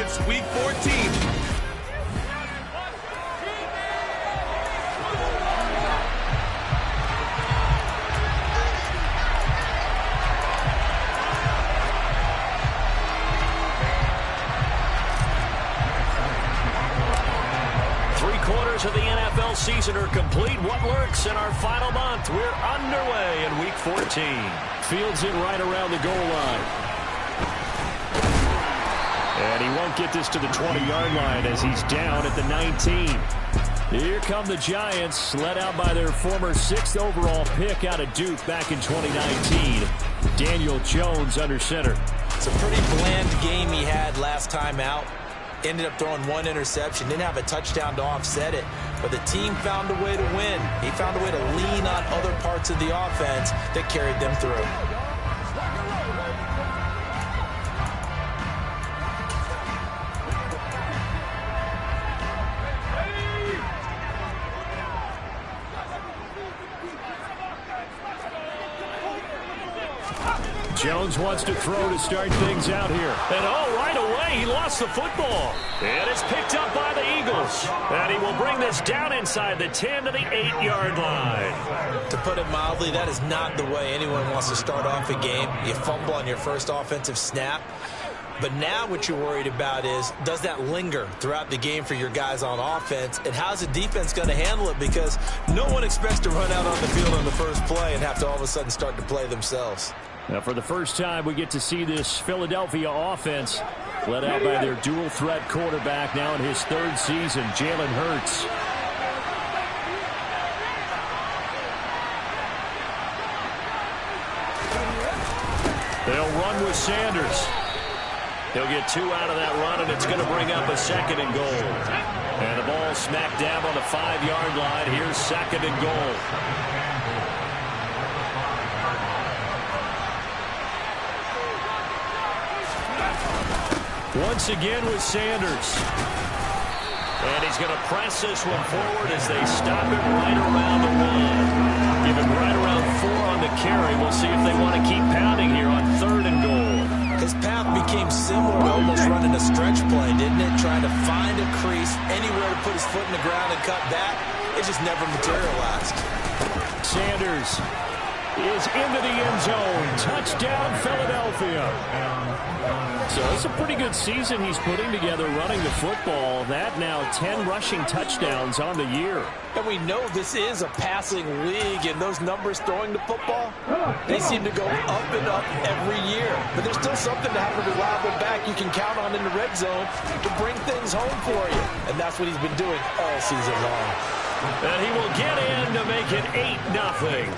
Giants Week 14. 3/4 of the NFL season are complete. What lurks in our final month? We're underway in Week 14. Fields it right around the goal line. And he won't get this to the 20-yard line as he's down at the 19. Here come the Giants, led out by their former 6th overall pick out of Duke back in 2019. Daniel Jones under center. It's a pretty bland game he had last time out. Ended up throwing 1 interception. Didn't have a touchdown to offset it. But the team found a way to win. He found a way to lean on other parts of the offense that carried them through. Jones wants to throw to start things out here. And right away, he lost the football. And it's picked up by the Eagles. And he will bring this down inside the 10 to the 8-yard line. To put it mildly, that is not the way anyone wants to start off a game. You fumble on your first offensive snap. But now what you're worried about is, does that linger throughout the game for your guys on offense? And how's the defense going to handle it? Because no one expects to run out on the field on the first play and have to all of a sudden start to play themselves. Now, for the first time, we get to see this Philadelphia offense led out by their dual-threat quarterback now in his 3rd season, Jalen Hurts. They'll run with Sanders. He'll get 2 out of that run, and it's going to bring up a 2nd and goal. And the ball smack dab on the 5-yard line. Here's 2nd and goal. Once again with Sanders. And he's going to press this one forward as they stop it right around the 1. Give him right around 4 on the carry. We'll see if they want to keep pounding here on 3rd and goal. His path became similar to almost running a stretch play, didn't it? Trying to find a crease, anywhere to put his foot in the ground and cut back. It just never materialized. Sanders is into the end zone. Touchdown, Philadelphia. So it's a pretty good season he's putting together running the football. That now 10 rushing touchdowns on the year. And we know this is a passing league, and those numbers throwing the football, they seem to go up and up every year. But there's still something to have a reliable back you can count on in the red zone to bring things home for you. And that's what he's been doing all season long. And he will get in to make it 8-0.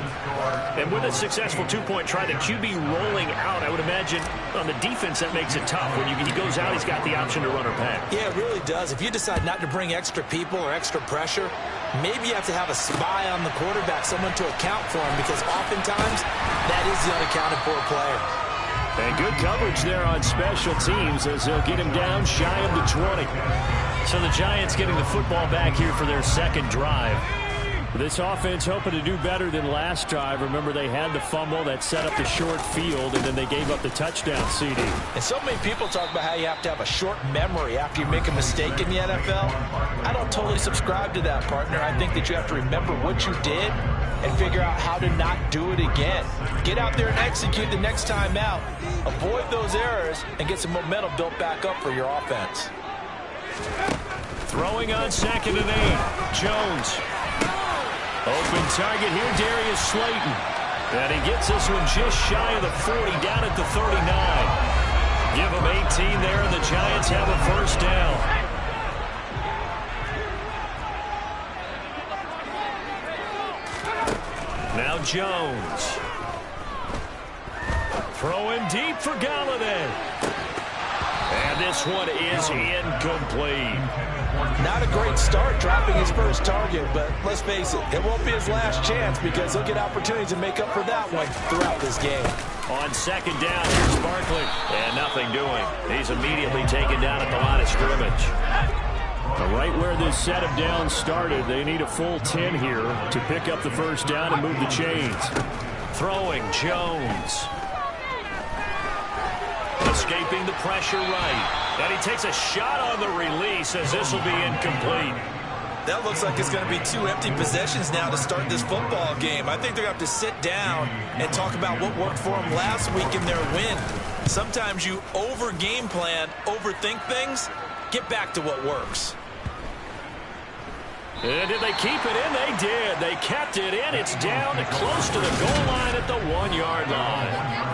And with a successful 2-point try, the QB rolling out, I would imagine on the defense that makes it tough. When he goes out, he's got the option to run or pass. Yeah, it really does. If you decide not to bring extra people or extra pressure, maybe you have to have a spy on the quarterback, someone to account for him, because oftentimes that is the unaccounted for player. And good coverage there on special teams as they'll get him down shy of the 20. So the Giants getting the football back here for their 2nd drive. This offense hoping to do better than last drive. Remember, they had the fumble that set up the short field, and then they gave up the touchdown, CD. And so many people talk about how you have to have a short memory after you make a mistake in the NFL. I don't totally subscribe to that, partner. I think that you have to remember what you did and figure out how to not do it again. Get out there and execute the next time out. Avoid those errors and get some momentum built back up for your offense. Throwing on 2nd and 8. Jones. Open target here, Darius Slayton. And he gets this one just shy of the 40, down at the 39. Give him 18 there, and the Giants have a 1st down. Now Jones. Throwing deep for Galladay. And this one is incomplete. Not a great start dropping his first target, but let's face it, it won't be his last chance because he'll get opportunities to make up for that one throughout this game. On 2nd down, here's Barkley. And nothing doing. He's immediately taken down at the line of scrimmage. Right where this set of downs started, they need a full 10 here to pick up the 1st down and move the chains. Throwing, Jones. escaping the pressure right. And he takes a shot on the release as this will be incomplete. That looks like it's going to be 2 empty possessions now to start this football game. I think they're going to have to sit down and talk about what worked for them last week in their win. Sometimes you over-game plan, overthink things. Get back to what works. And did they keep it in? They did. They kept it in. It's down close to the goal line at the 1-yard line.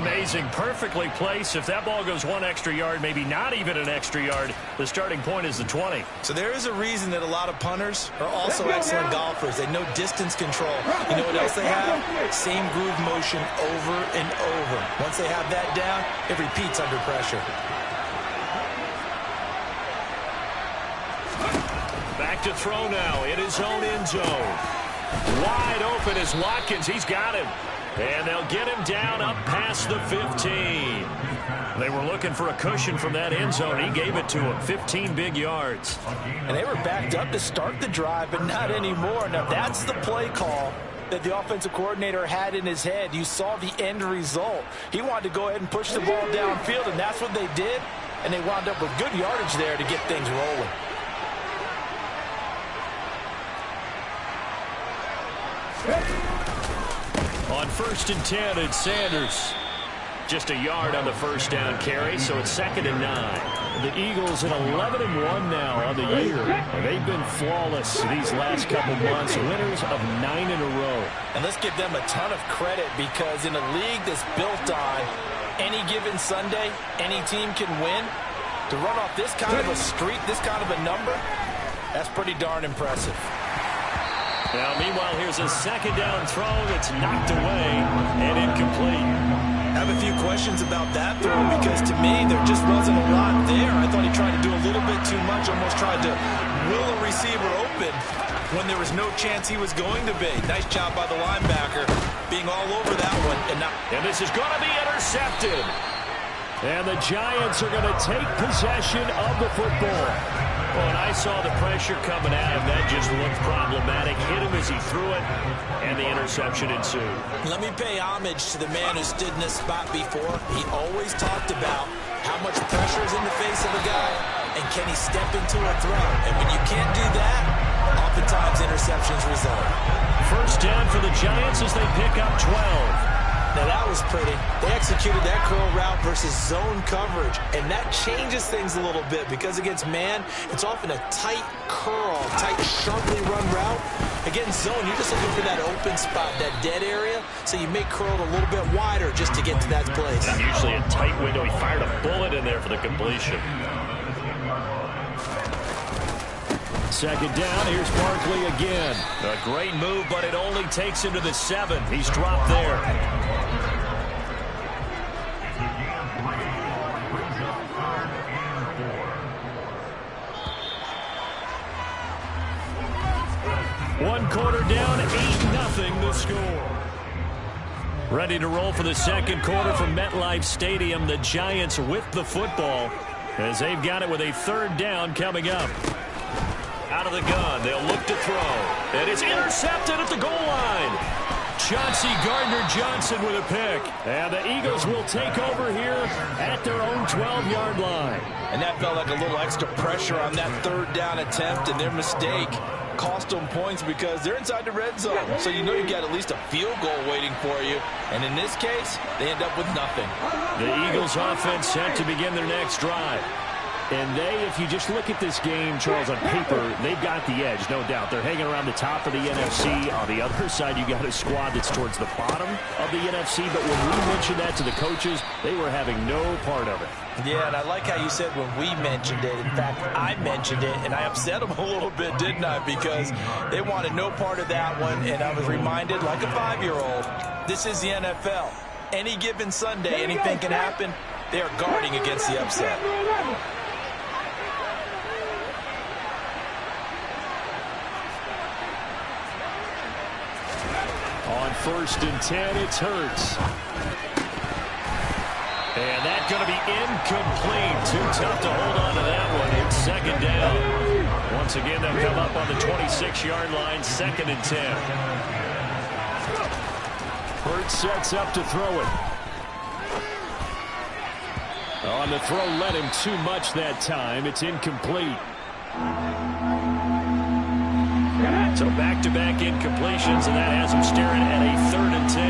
Amazing. Perfectly placed. If that ball goes 1 extra yard, maybe not even an extra yard, the starting point is the 20. So there is a reason that a lot of punters are also excellent golfers. They know distance control. You know what else they have? Same groove motion over and over. Once they have that down, it repeats under pressure. Back to throw now in his own end zone. Wide open is Watkins. He's got him. And they'll get him down up past the 15. They were looking for a cushion from that end zone. He gave it to him. 15 big yards. And they were backed up to start the drive, but not anymore. Now, that's the play call that the offensive coordinator had in his head. You saw the end result. He wanted to go ahead and push the ball downfield, and that's what they did. And they wound up with good yardage there to get things rolling. On 1st and 10, it's Sanders. Just a yard on the first down carry, so it's 2nd and 9. The Eagles at 11-1 now on the year. They've been flawless these last couple months, winners of 9 in a row. And let's give them a ton of credit, because in a league that's built on any given Sunday, any team can win. To run off this kind of a streak, this kind of a number, that's pretty darn impressive. Now, meanwhile, here's a 2nd down throw that's knocked away and incomplete. I have a few questions about that throw, because to me, there just wasn't a lot there. I thought he tried to do a little bit too much, almost tried to will a receiver open when there was no chance he was going to be. Nice job by the linebacker being all over that one. And this is going to be intercepted. And the Giants are going to take possession of the football. Well, and I saw the pressure coming at him. That just looked problematic. Hit him as he threw it, and the interception ensued. Let me pay homage to the man who stood in this spot before. He always talked about how much pressure is in the face of a guy, and can he step into a throw. And when you can't do that, oftentimes interceptions result. First down for the Giants as they pick up 12. Now, that was pretty. They executed that curl route versus zone coverage, and that changes things a little bit, because against man, it's often a tight curl, tight, sharply run route. Against zone, you're just looking for that open spot, that dead area, so you make curl a little bit wider just to get to that place. Usually a tight window. He fired a bullet in there for the completion. 2nd down, here's Barkley again. A great move, but it only takes him to the 7. He's dropped there. One quarter down, 8-0 the score. Ready to roll for the second quarter from MetLife Stadium. The Giants with the football as they've got it with a 3rd down coming up. Out of the gun, they'll look to throw. And it's intercepted at the goal line. Chauncey Gardner-Johnson with a pick. And the Eagles will take over here at their own 12-yard line. And that felt like a little extra pressure on that 3rd down attempt, and their mistake cost them points because they're inside the red zone. So you know you got at least a field goal waiting for you. And in this case, they end up with nothing. The Eagles offense set to begin their next drive. And they, if you just look at this game, Charles, on paper, they've got the edge, no doubt. They're hanging around the top of the NFC. On the other side, you got a squad that's towards the bottom of the NFC. But when we mentioned that to the coaches, they were having no part of it. Yeah, and I like how you said when we mentioned it. In fact, I mentioned it, and I upset them a little bit, didn't I? Because they wanted no part of that one, and I was reminded, like a 5-year-old, this is the NFL. Any given Sunday, anything can happen. They are guarding against the upset. On 1st and 10, it's Hurts. And that's going to be incomplete. Too tough to hold on to that one. It's 2nd down. Once again, they'll come up on the 26-yard line, 2nd and 10. Hurts sets up to throw it. On the throw, led him too much that time. It's incomplete. So back-to-back incompletions, and that has him staring at a 3rd and 10.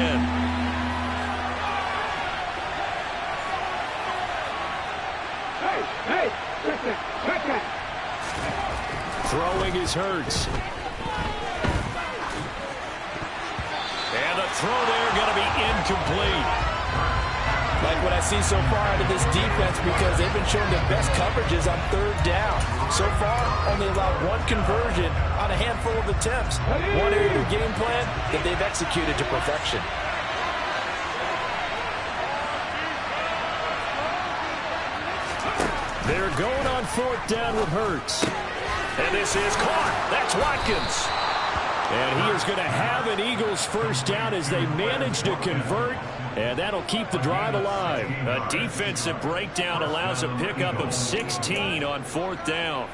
Throwing is Hurts. And the throw there going to be incomplete. Like what I see so far out of this defense, because they've been showing their best coverages on 3rd down. So far, only allowed 1 conversion on a handful of attempts. One area of their game plan that they've executed to perfection. They're going on 4th down with Hurts. And this is caught. That's Watkins. And he is going to have an Eagles 1st down as they manage to convert. And that'll keep the drive alive. A defensive breakdown allows a pickup of 16 on 4th down.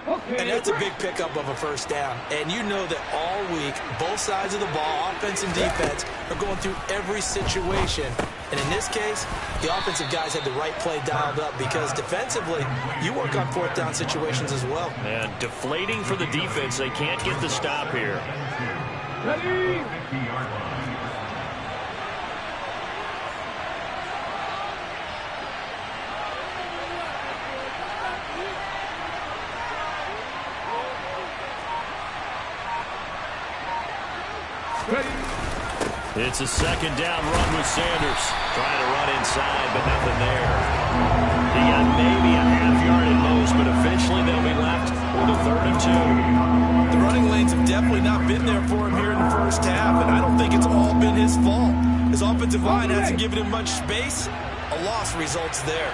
And that's a big pickup of a 1st down. And you know that all week, both sides of the ball, offense and defense, are going through every situation. And in this case, the offensive guys had the right play dialed up, because defensively, you work on 4th down situations as well. And deflating for the defense. They can't get the stop here. Ready? It's a 2nd down run with Sanders. Trying to run inside, but nothing there. He got maybe a half yard at most, but eventually they'll be left with a 3rd and 2. The running lanes have definitely not been there for him here in the 1st half, and I don't think it's all been his fault. His offensive line hasn't given him much space. A loss results there.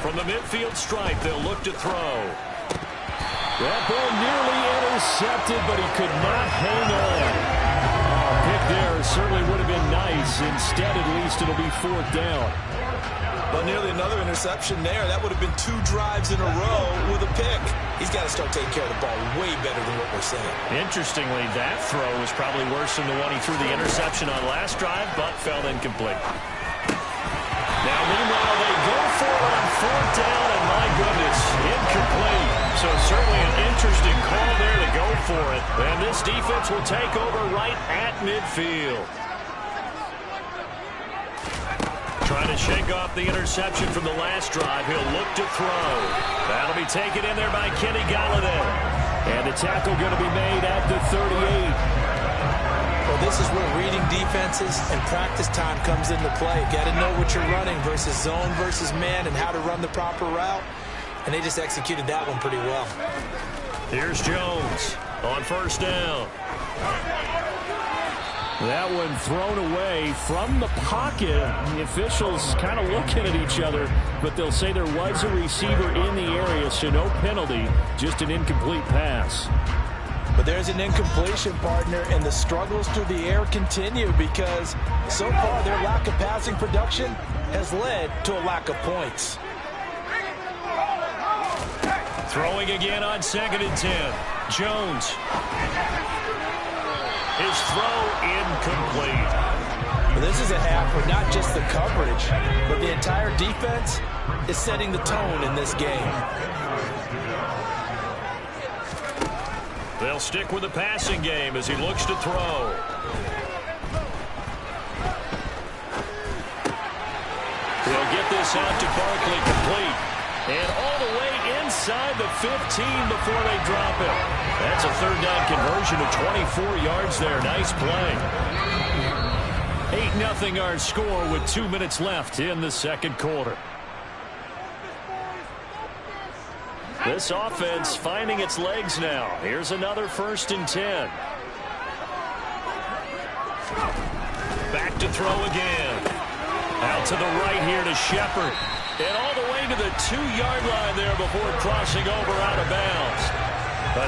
From the midfield stripe, they'll look to throw. That ball nearly intercepted, but he could not hang on. Oh, pick there certainly would have been nice. Instead, at least, it'll be 4th down. But nearly another interception there. That would have been 2 drives in a row with a pick. He's got to start taking care of the ball way better than what we're saying. Interestingly, that throw was probably worse than the one he threw the interception on last drive, but fell incomplete. Now, meanwhile, they go for it on 4th down, and my goodness, incomplete. So certainly an interesting call there to go for it. And this defense will take over right at midfield. Trying to shake off the interception from the last drive. He'll look to throw. That'll be taken in there by Kenny Galladay. And the tackle going to be made at the 38. Well, this is where reading defenses and practice time comes into play. Got to know what you're running versus zone versus man and how to run the proper route. And they just executed that one pretty well. Here's Jones on 1st down. That one thrown away from the pocket. The officials kind of looking at each other, but they'll say there was a receiver in the area, so no penalty, just an incomplete pass. But there's an incompletion, partner, and the struggles through the air continue, because so far their lack of passing production has led to a lack of points. Throwing again on 2nd and 10. Jones. His throw incomplete. Well, this is a half where not just the coverage, but the entire defense is setting the tone in this game. They'll stick with the passing game as he looks to throw. They'll get this out to Barkley, complete. And all the way inside the 15 before they drop it. That's a 3rd down conversion of 24 yards there. Nice play. 8-0 our score with 2 minutes left in the 2nd quarter. This offense finding its legs now. Here's another 1st and 10. Back to throw again. Out to the right here to Shepard. And all the way to the 2-yard line there before crossing over out of bounds.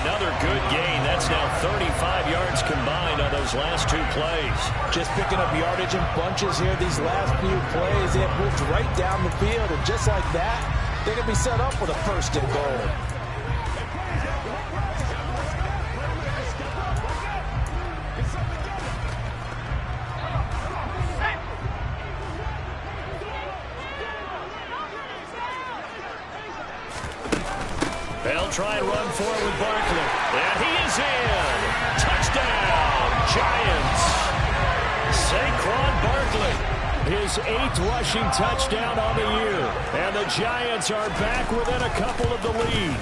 Another good gain. That's now 35 yards combined on those last 2 plays. Just picking up yardage in bunches here these last few plays. They have moved right down the field, and just like that, they're going to be set up with a 1st and goal. They'll try and run for it with Barkley. And he is in. Touchdown, Giants. Saquon Barkley, his 8th rushing touchdown on the year. And the Giants are back within a couple of the lead.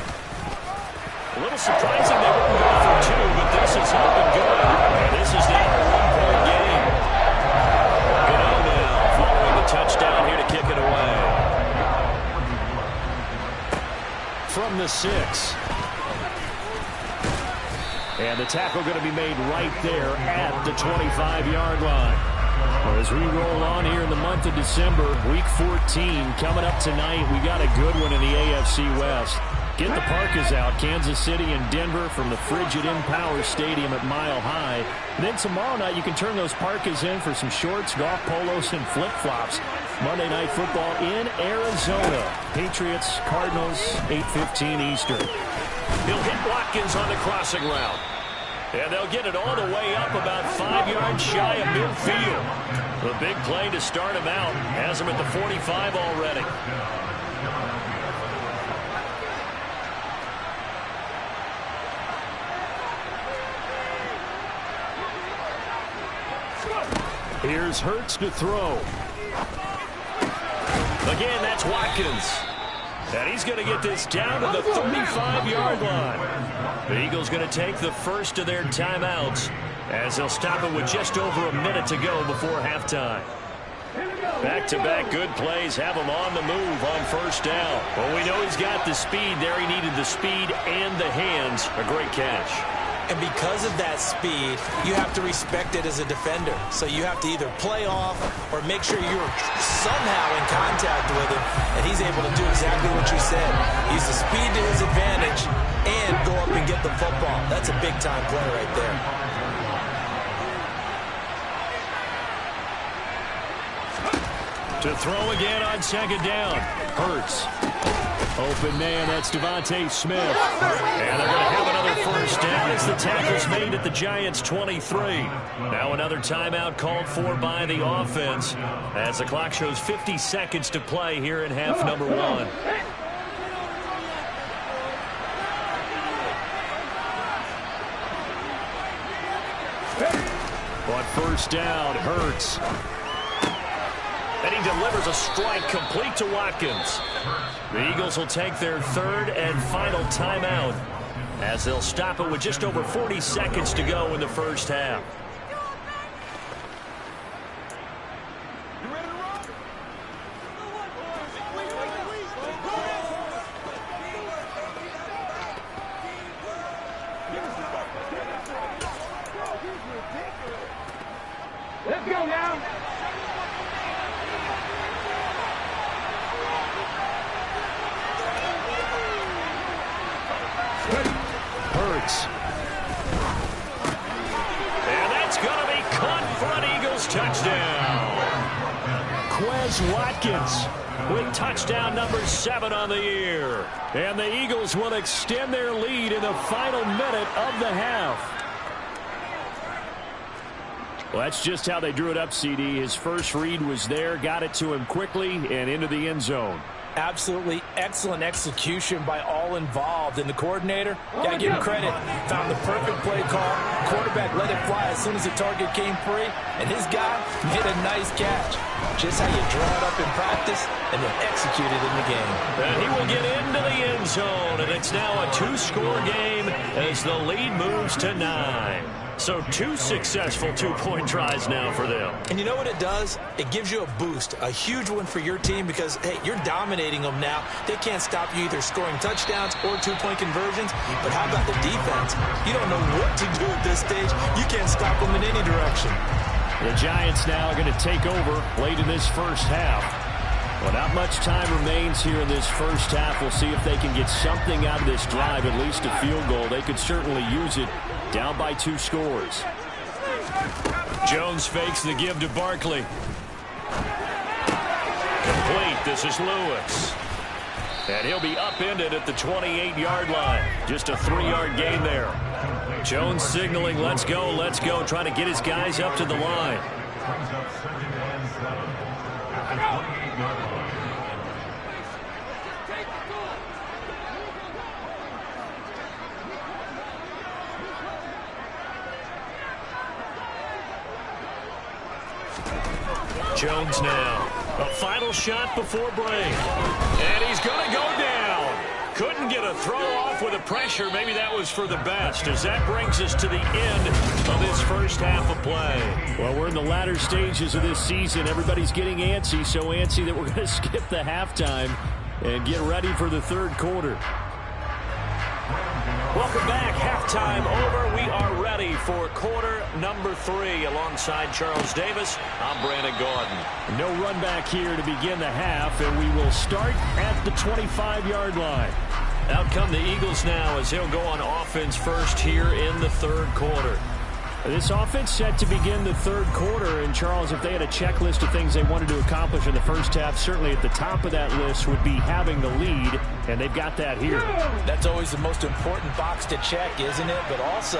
A little surprising they wouldn't go for 2, but this is looking good. And this is now a 1-point game. Gano now following the touchdown here to kick it away. From the 6. And the tackle going to be made right there at the 25-yard line. Well, as we roll on here in the month of December, Week 14 coming up tonight, we got a good one in the AFC West. Get the parkas out, Kansas City and Denver from the frigid Empower Stadium at Mile High. And then tomorrow night, you can turn those parkas in for some shorts, golf polos, and flip-flops. Monday Night Football in Arizona. Patriots, Cardinals, 8:15 Eastern. He'll hit Watkins on the crossing route. And they'll get it all the way up about 5 yards shy of midfield. The big play to start him out. Has him at the 45 already. Here's Hurts to throw. Again, that's Watkins. And he's going to get this down to the 35-yard line. The Eagles going to take the first of their timeouts as they'll stop it with just over a minute to go before halftime. Back-to-back good plays have him on the move on first down. Well, we know he's got the speed there. He needed the speed and the hands. A great catch. And because of that speed, you have to respect it as a defender. So you have to either play off or make sure you're somehow in contact with him. And he's able to do exactly what you said. Use the speed to his advantage and go up and get the football. That's a big-time play right there. To throw again on second down. Hurts. Open man, that's Devontae Smith. And they're going to have another first down as the tackle's made at the Giants' 23. Now another timeout called for by the offense as the clock shows 50 seconds to play here in half number 1. On first down, Hurts. And he delivers a strike complete to Watkins. The Eagles will take their third and final timeout as they'll stop it with just over 40 seconds to go in the first half. Let's go now. Hurts. And that's going to be caught for an Eagles touchdown. Quez Watkins with touchdown number 7 on the year. And the Eagles will extend their lead in the final minute of the half. Well, that's just how they drew it up, CD. His first read was there, got it to him quickly, and into the end zone. Absolutely excellent execution by all involved. And the coordinator, got to give him credit, found the perfect play call. Quarterback let it fly as soon as the target came free. And his guy made a nice catch. Just how you draw it up in practice and then execute it in the game. And he will get into the end zone. And it's now a 2-score game as the lead moves to 9. So 2 successful 2-point tries now for them. And you know what it does? It gives you a boost, a huge one for your team because, hey, you're dominating them now. They can't stop you either scoring touchdowns or 2-point conversions. But how about the defense? You don't know what to do at this stage. You can't stop them in any direction. The Giants now are going to take over late in this first half. Well, not much time remains here in this first half. We'll see if they can get something out of this drive, at least a field goal. They could certainly use it. Down by 2 scores. Jones fakes the give to Barkley. Complete. This is Lewis. And he'll be upended at the 28-yard line. Just a 3-yard gain there. Jones signaling, let's go, trying to get his guys up to the line. Jones now. A final shot before break. And he's going to go down. Couldn't get a throw off with the pressure. Maybe that was for the best, as that brings us to the end of this first half of play. Well, we're in the latter stages of this season. Everybody's getting antsy, so antsy that we're going to skip the halftime and get ready for the third quarter. Welcome back. Halftime over. We are ready for quarter number 3. Alongside Charles Davis, I'm Brandon Gordon. No run back here to begin the half, and we will start at the 25-yard line. Out come the Eagles now as he'll go on offense first here in the third quarter. This offense set to begin the third quarter, and Charles, if they had a checklist of things they wanted to accomplish in the first half, certainly at the top of that list would be having the lead, and they've got that here. That's always the most important box to check, isn't it? But also,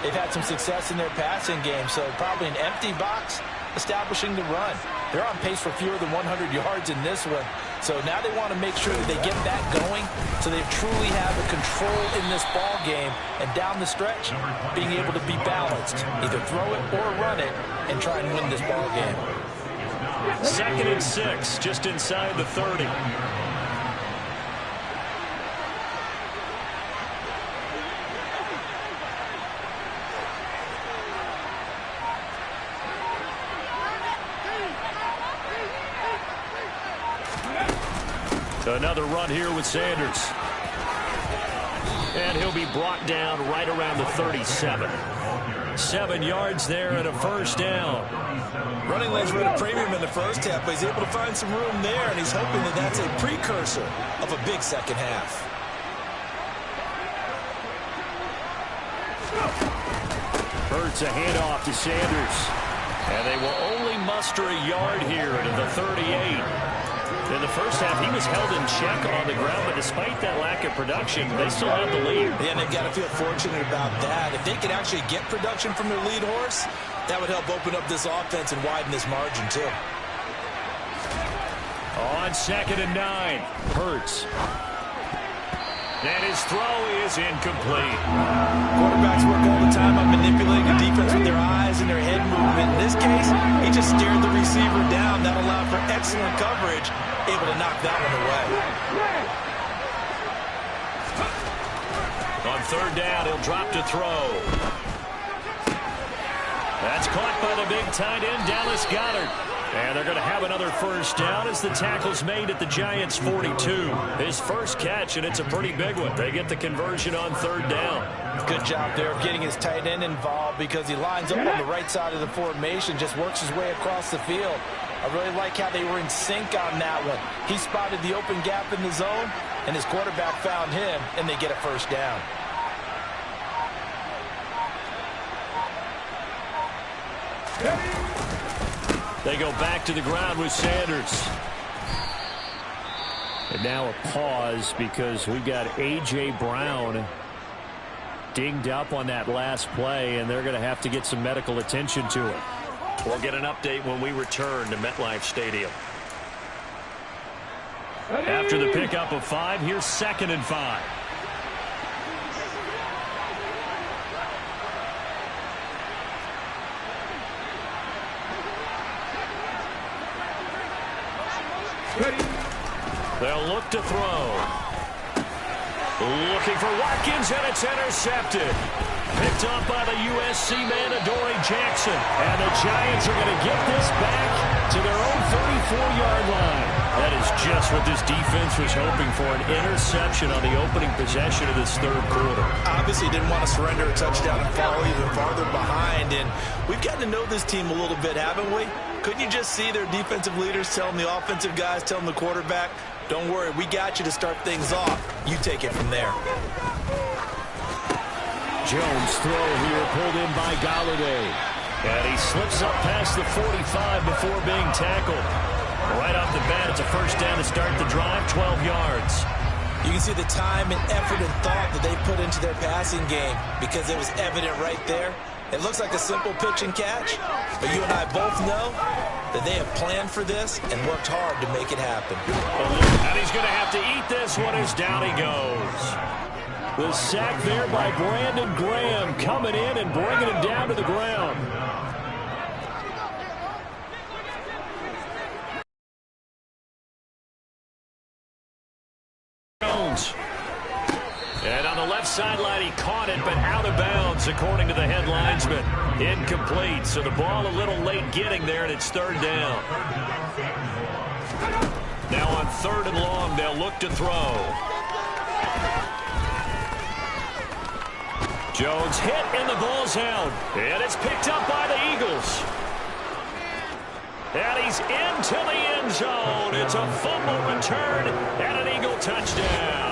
they've had some success in their passing game, so probably an empty box establishing the run. They're on pace for fewer than 100 yards in this one, so now they want to make sure that they get that going so they truly have a control in this ball game, and down the stretch, being able to be balanced, either throw it or run it, and try and win this ball game. 2nd and 6, just inside the 30. Another run here with Sanders. And he'll be brought down right around the 37. 7 yards there and a first down. Running lanes were at a premium in the first half, but he's able to find some room there, and he's hoping that that's a precursor of a big second half. Hurts a handoff to Sanders. And they will only muster a yard here to the 38. In the first half, he was held in check on the ground, but despite that lack of production, they still have the lead. Yeah, and they've got to feel fortunate about that. If they could actually get production from their lead horse, that would help open up this offense and widen this margin, too. On 2nd and 9, Hurts. And his throw is incomplete. Quarterbacks work all the time on manipulating the defense with their eyes and their head movement. In this case, he just stared the receiver down. That allowed for excellent coverage, able to knock that one away. On 3rd down, he'll drop to throw. That's caught by the big tight end, Dallas Goedert. And they're going to have another first down as the tackle's made at the Giants' 42. His first catch, and it's a pretty big one. They get the conversion on 3rd down. Good job there of getting his tight end involved because he lines up on the right side of the formation, just works his way across the field. I really like how they were in sync on that one. He spotted the open gap in the zone, and his quarterback found him, and they get a first down. They go back to the ground with Sanders. And now a pause because we've got A.J. Brown dinged up on that last play, and they're going to have to get some medical attention to it. We'll get an update when we return to MetLife Stadium. After the pickup of 5, here's 2nd and 5. They'll look to throw. Looking for Watkins, and it's intercepted. Picked off by the USC man, Adoree Jackson. And the Giants are going to get this back to their own 34-yard line. That is just what this defense was hoping for, an interception on the opening possession of this third quarter. Obviously didn't want to surrender a touchdown and fall even farther behind. And we've gotten to know this team a little bit, haven't we? Couldn't you just see their defensive leaders telling the offensive guys, telling the quarterback, don't worry, we got you to start things off. You take it from there. Jones throw here pulled in by Golladay. And he slips up past the 45 before being tackled. Right off the bat, it's a first down to start the drive, 12 yards. You can see the time and effort and thought that they put into their passing game because it was evident right there. It looks like a simple pitch and catch, but you and I both know that they have planned for this and worked hard to make it happen. And he's going to have to eat this one as down he goes. The sack there by Brandon Graham coming in and bringing him down to the ground. And on the left sideline, he caught it, but out of bounds, according to the head linesman. Incomplete. So the ball a little late getting there, and it's third down. Now on 3rd and long, they'll look to throw. Jones hit, and the ball's out. And it's picked up by the Eagles. And he's into the end zone. It's a fumble return and an Eagle touchdown.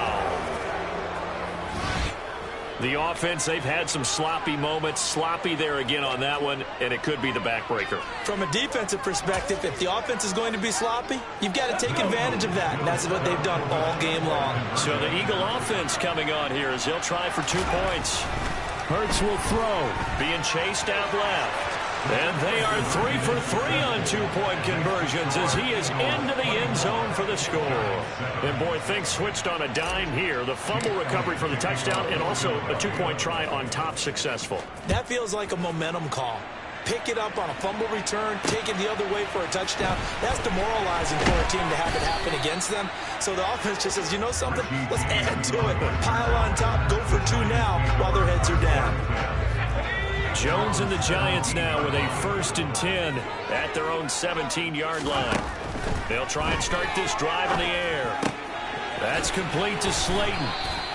The offense, they've had some sloppy moments. Sloppy there again on that one, and it could be the backbreaker. From a defensive perspective, if the offense is going to be sloppy, you've got to take advantage of that, and that's what they've done all game long. So the Eagle offense coming on here as they'll try for 2 points. Hurts will throw, being chased out left. And they are 3 for 3 on 2-point conversions as he is into the end zone for the score. And boy, things switched on a dime here. The fumble recovery for the touchdown and also a 2-point try on top successful. That feels like a momentum call. Pick it up on a fumble return, take it the other way for a touchdown. That's demoralizing for a team to have it happen against them. So the offense just says, you know something? Let's add to it. Pile on top, go for 2 now while their heads are down. Jones and the Giants now with a 1st and 10 at their own 17-yard line. They'll try and start this drive in the air. That's complete to Slayton.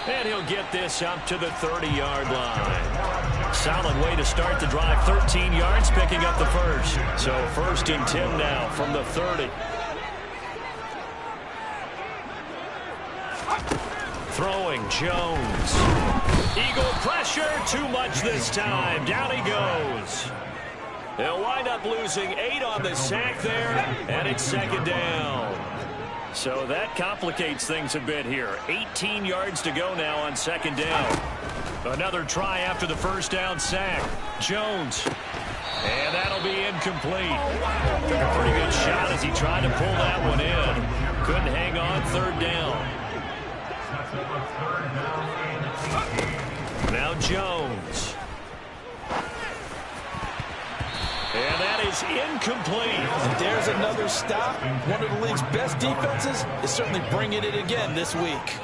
And he'll get this up to the 30-yard line. Solid way to start the drive. 13 yards, picking up the first. So 1st and 10 now from the 30. Throwing Jones. Eagle pressure, too much this time. Down he goes. They'll wind up losing 8 on the sack there, and it's 2nd down. So that complicates things a bit here. 18 yards to go now on 2nd down. Another try after the 1st down sack. Jones. And that'll be incomplete. Took a pretty good shot as he tried to pull that one in. Couldn't hang on 3rd down. Now Jones. And that is incomplete. And there's another stop. One of the league's best defenses is certainly bringing it again this week.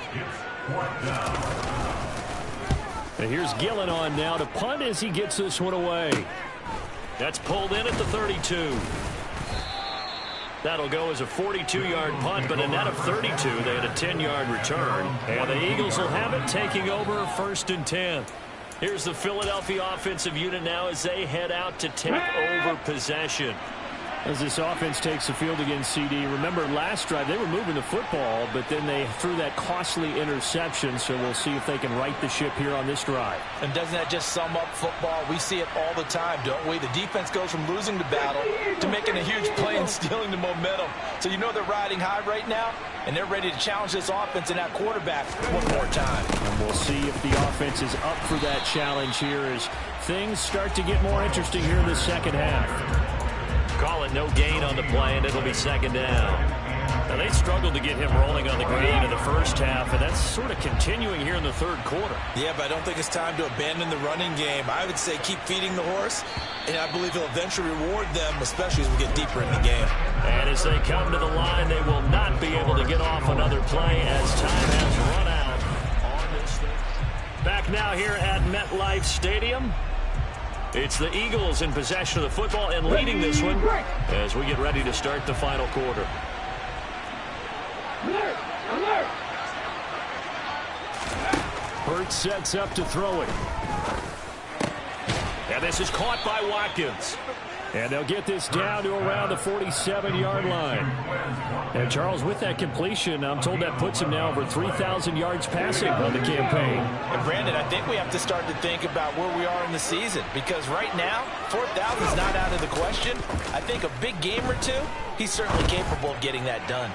And here's Gillen on now to punt as he gets this one away. That's pulled in at the 32. That'll go as a 42-yard punt, but a net of 32. They had a 10-yard return. And the Eagles will have it, taking over 1st and 10. Here's the Philadelphia offensive unit now as they head out to take over possession. As this offense takes the field against CD, remember last drive they were moving the football, but then they threw that costly interception, so we'll see if they can right the ship here on this drive. And doesn't that just sum up football? We see it all the time, don't we? The defense goes from losing the battle to making a huge play and stealing the momentum. So you know they're riding high right now, and they're ready to challenge this offense and that quarterback one more time. And we'll see if the offense is up for that challenge here as things start to get more interesting here in the second half. Call it no gain on the play, and it'll be 2nd down. Now, they struggled to get him rolling on the ground in the first half, and that's sort of continuing here in the 3rd quarter. Yeah, but I don't think it's time to abandon the running game. I would say keep feeding the horse, and I believe he'll eventually reward them, especially as we get deeper in the game. And as they come to the line, they will not be able to get off another play as time has run out on this thing. Back now here at MetLife Stadium. It's the Eagles in possession of the football and leading this one as we get ready to start the final quarter. Hurts sets up to throw it. And this is caught by Watkins. And they'll get this down to around the 47-yard line. And Charles, with that completion, I'm told that puts him now over 3,000 yards passing on the campaign. And Brandon, I think we have to start to think about where we are in the season, because right now, 4,000 is not out of the question. I think a big game or two, he's certainly capable of getting that done.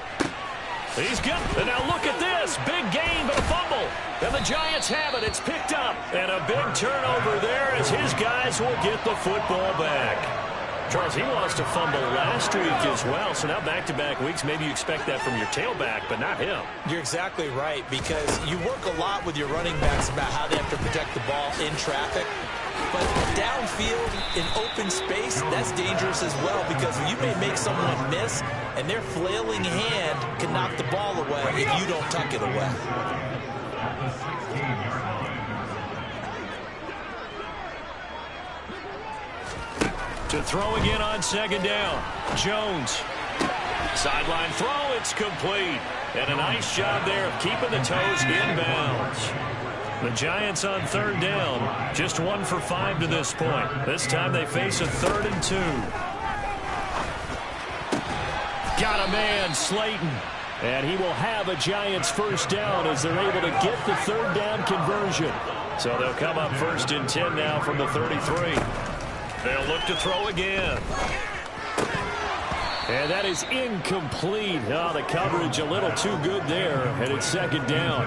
He's good. And now look at this. Big gain, but a fumble. And the Giants have it. It's picked up. And a big turnover there as his guys will get the football back. Charles, he lost a fumble last week as well, so now back-to-back weeks, maybe you expect that from your tailback, but not him. You're exactly right, because you work a lot with your running backs about how they have to protect the ball in traffic. But downfield, in open space, that's dangerous as well, because you may make someone miss, and their flailing hand can knock the ball away if you don't tuck it away. throw again on second down. Jones. Sideline throw, it's complete. And a nice job there of keeping the toes inbounds. The Giants on third down, just 1 for 5 to this point. This time they face a 3rd and 2. Got a man, Slayton. And he will have a Giants first down as they're able to get the 3rd down conversion. So they'll come up 1st and 10 now from the 33. They'll look to throw again. And that is incomplete. Oh, the coverage a little too good there, and it's 2nd down.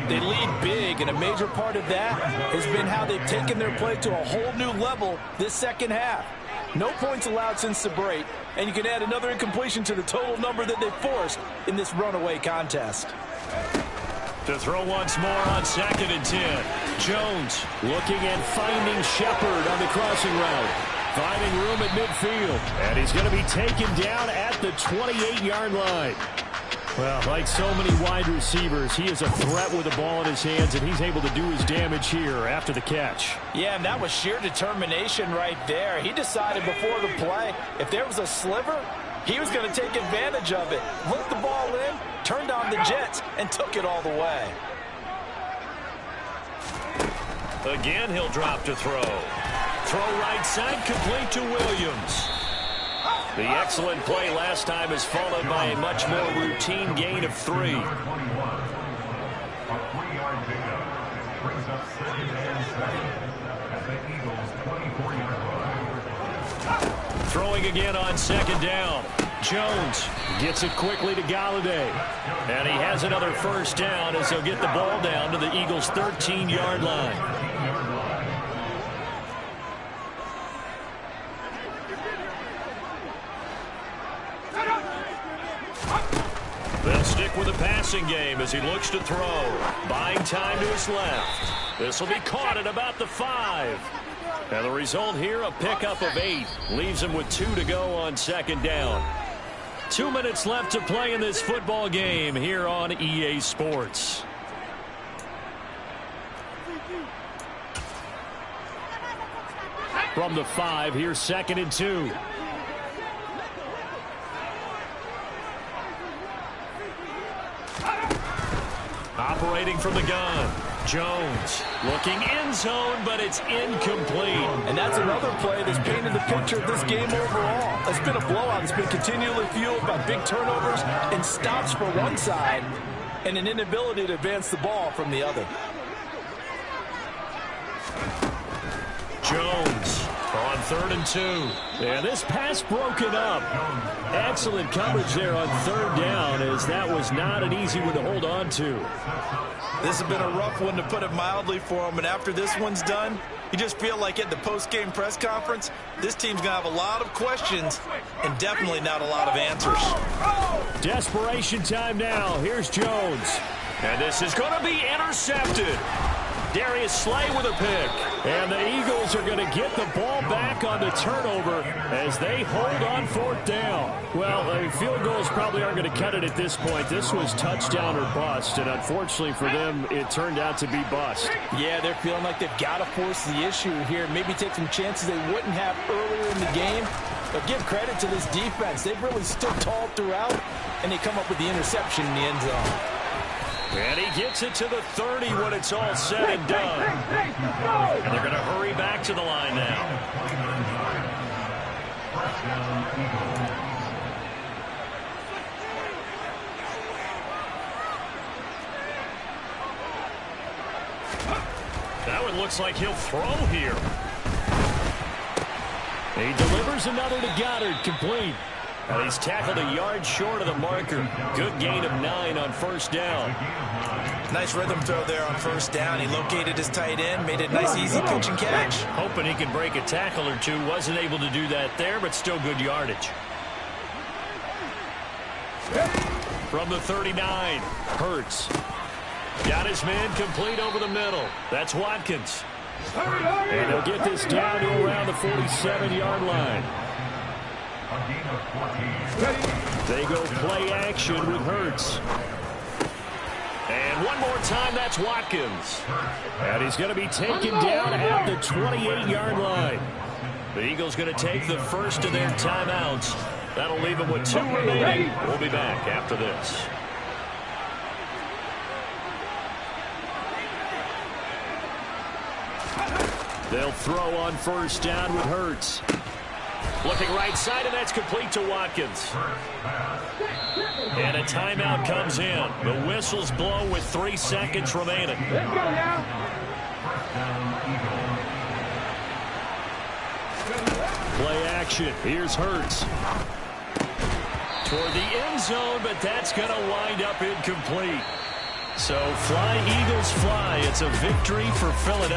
They lead big, and a major part of that has been how they've taken their play to a whole new level this second half. No points allowed since the break, and you can add another incompletion to the total number that they forced in this runaway contest. To throw once more on 2nd and 10. Jones looking and finding Shepard on the crossing route. Finding room at midfield. And he's going to be taken down at the 28-yard line. Well, like so many wide receivers, he is a threat with the ball in his hands, and he's able to do his damage here after the catch. Yeah, and that was sheer determination right there. He decided before the play, if there was a sliver, he was going to take advantage of it. Looked the ball in, turned on the Jets, and took it all the way. Again, he'll drop to throw. Throw right side, complete to Williams. The excellent play last time is followed by a much more routine gain of 3. Throwing again on 2nd down. Jones gets it quickly to Galladay. And he has another first down as he'll get the ball down to the Eagles' 13-yard line. They'll stick with the passing game as he looks to throw. Buying time to his left. This will be caught at about the 5. And the result here, a pickup of 8. Leaves him with 2 to go on 2nd down. 2 minutes left to play in this football game here on EA Sports. From the 5, here's 2nd and 2. Operating from the gun. Jones looking end zone, but it's incomplete. And that's another play that's painted the picture of this game overall. It's been a blowout. It's been continually fueled by big turnovers and stops for one side and an inability to advance the ball from the other. Jones on 3rd and 2. And this pass broken up. Excellent coverage there on 3rd down, as that was not an easy one to hold on to. This has been a rough one, to put it mildly, for him. And after this one's done, you just feel like at the post-game press conference, this team's going to have a lot of questions and definitely not a lot of answers. Desperation time now. Here's Jones. And this is going to be intercepted. Darius Slay with a pick. And the Eagles are going to get the ball back on the turnover as they hold on 4th down. Well, field goals probably aren't going to cut it at this point. This was touchdown or bust, and unfortunately for them, it turned out to be bust. Yeah, they're feeling like they've got to force the issue here. Maybe take some chances they wouldn't have earlier in the game. But give credit to this defense. They've really stood tall throughout, and they come up with the interception in the end zone. And he gets it to the 30 when it's all said and done. And they're going to hurry back to the line now. That one looks like he'll throw here. He delivers another to Goddard, complete. And he's tackled a yard short of the marker. Good gain of 9 on 1st down. Nice rhythm throw there on 1st down. He located his tight end, made it a nice, easy pitch and catch. Hoping he could break a tackle or two. Wasn't able to do that there, but still good yardage. From the 39, Hurts. Got his man complete over the middle. That's Watkins. And he'll get this down to around the 47-yard line. They go play action with Hurts. And one more time, that's Watkins. And he's going to be taken down at the 28-yard line. The Eagles going to take the first of their timeouts. That'll leave them with 2 remaining. We'll be back after this. They'll throw on first down with Hurts. Looking right side, and that's complete to Watkins. And a timeout comes in. The whistle's blown with 3 seconds remaining. Let's go now. Play action. Here's Hurts. Toward the end zone, but that's going to wind up incomplete. So fly, Eagles, fly. It's a victory for Philadelphia.